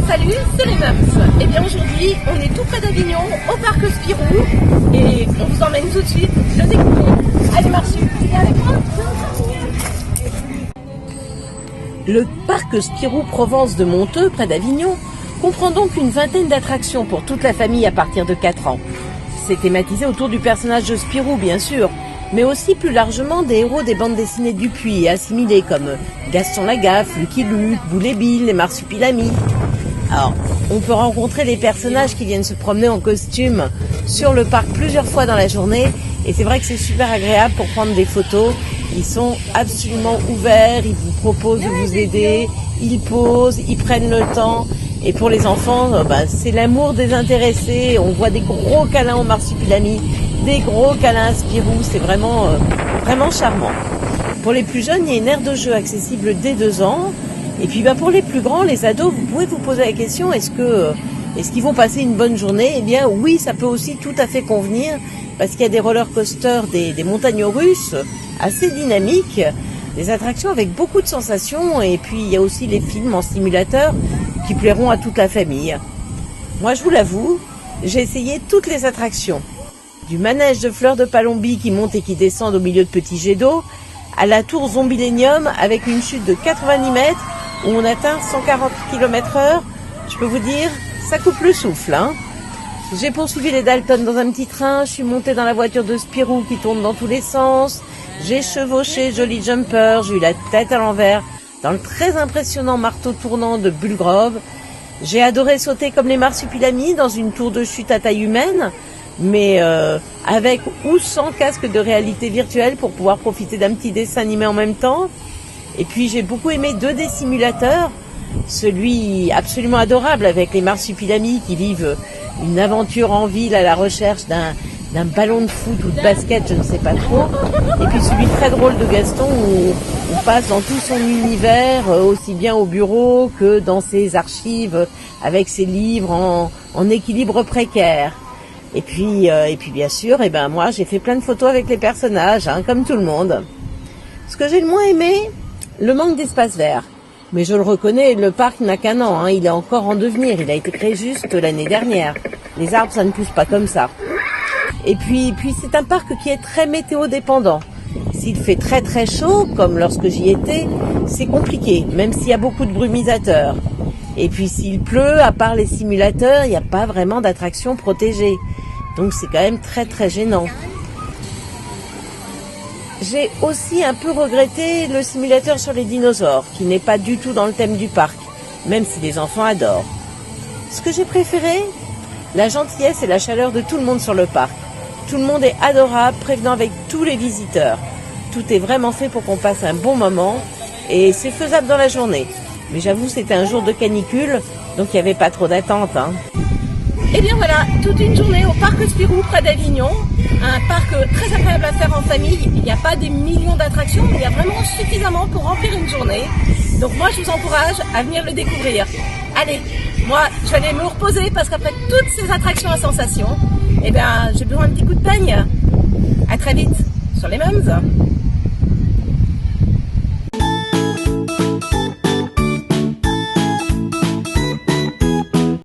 Salut, c'est les Mœurs. Et bien aujourd'hui, on est tout près d'Avignon, au parc Spirou, et on vous emmène tout de suite le découvrir. Allez Marchu, viens avec moi. Le parc Spirou Provence de Monteux, près d'Avignon, comprend donc une vingtaine d'attractions pour toute la famille à partir de 4 ans. C'est thématisé autour du personnage de Spirou, bien sûr, mais aussi plus largement des héros des bandes dessinées Dupuis et assimilés comme Gaston Lagaffe, Lucky Luke, Boule et Bill, les Marsupilamis. Alors, on peut rencontrer les personnages qui viennent se promener en costume sur le parc plusieurs fois dans la journée, et c'est vrai que c'est super agréable pour prendre des photos. Ils sont absolument ouverts, ils vous proposent de vous aider, ils posent, ils prennent le temps. Et pour les enfants, c'est l'amour désintéressé. On voit des gros câlins aux Marsupilamis, des gros câlins à Spirou. C'est vraiment charmant. Pour les plus jeunes, il y a une aire de jeu accessible dès 2 ans. Et puis pour les plus grands, les ados, vous pouvez vous poser la question, est-ce qu'ils vont passer une bonne journée? Eh bien oui, ça peut aussi tout à fait convenir, parce qu'il y a des roller coasters, des montagnes russes assez dynamiques, des attractions avec beaucoup de sensations, et puis il y a aussi les films en simulateur qui plairont à toute la famille. Moi, je vous l'avoue, j'ai essayé toutes les attractions. Du manège de fleurs de Palombie qui monte et qui descend au milieu de petits jets d'eau, à la tour Zombilénium avec une chute de 90 mètres où on atteint 140 km/h. Je peux vous dire, ça coupe le souffle, hein. J'ai poursuivi les Dalton dans un petit train, je suis montée dans la voiture de Spirou qui tourne dans tous les sens, j'ai chevauché Jolly Jumper, j'ai eu la tête à l'envers dans le très impressionnant marteau tournant de Bullgrove. J'ai adoré sauter comme les Marsupilamis dans une tour de chute à taille humaine, mais avec ou sans casque de réalité virtuelle pour pouvoir profiter d'un petit dessin animé en même temps. Et puis j'ai beaucoup aimé 2D simulateurs, celui absolument adorable avec les Marsupilamis qui vivent une aventure en ville à la recherche d'un ballon de foot ou de basket, je ne sais pas trop. Et puis celui très drôle de Gaston où on passe dans tout son univers, aussi bien au bureau que dans ses archives, avec ses livres en équilibre précaire. Et puis bien sûr, moi j'ai fait plein de photos avec les personnages, hein, comme tout le monde. Ce que j'ai le moins aimé, le manque d'espace vert. Mais je le reconnais, le parc n'a qu'un an, hein, il est encore en devenir, il a été créé juste l'année dernière. Les arbres, ça ne pousse pas comme ça. Et puis c'est un parc qui est très météo-dépendant. S'il fait très très chaud, comme lorsque j'y étais, c'est compliqué, même s'il y a beaucoup de brumisateurs. Et puis s'il pleut, à part les simulateurs, il n'y a pas vraiment d'attractions protégées. Donc c'est quand même très très gênant. J'ai aussi un peu regretté le simulateur sur les dinosaures, qui n'est pas du tout dans le thème du parc, même si les enfants adorent. Ce que j'ai préféré, la gentillesse et la chaleur de tout le monde sur le parc. Tout le monde est adorable, prévenant avec tous les visiteurs. Tout est vraiment fait pour qu'on passe un bon moment, et c'est faisable dans la journée. Mais j'avoue, c'était un jour de canicule, donc il n'y avait pas trop d'attente, hein. Et bien voilà, toute une journée au parc Spirou près d'Avignon, un parc très agréable à faire en famille. Il n'y a pas des millions d'attractions, mais il y a vraiment suffisamment pour remplir une journée. Donc moi je vous encourage à venir le découvrir. Allez, moi je vais aller me reposer parce qu'après toutes ces attractions à sensations, j'ai besoin d'un petit coup de peigne. À très vite sur les Mœurs.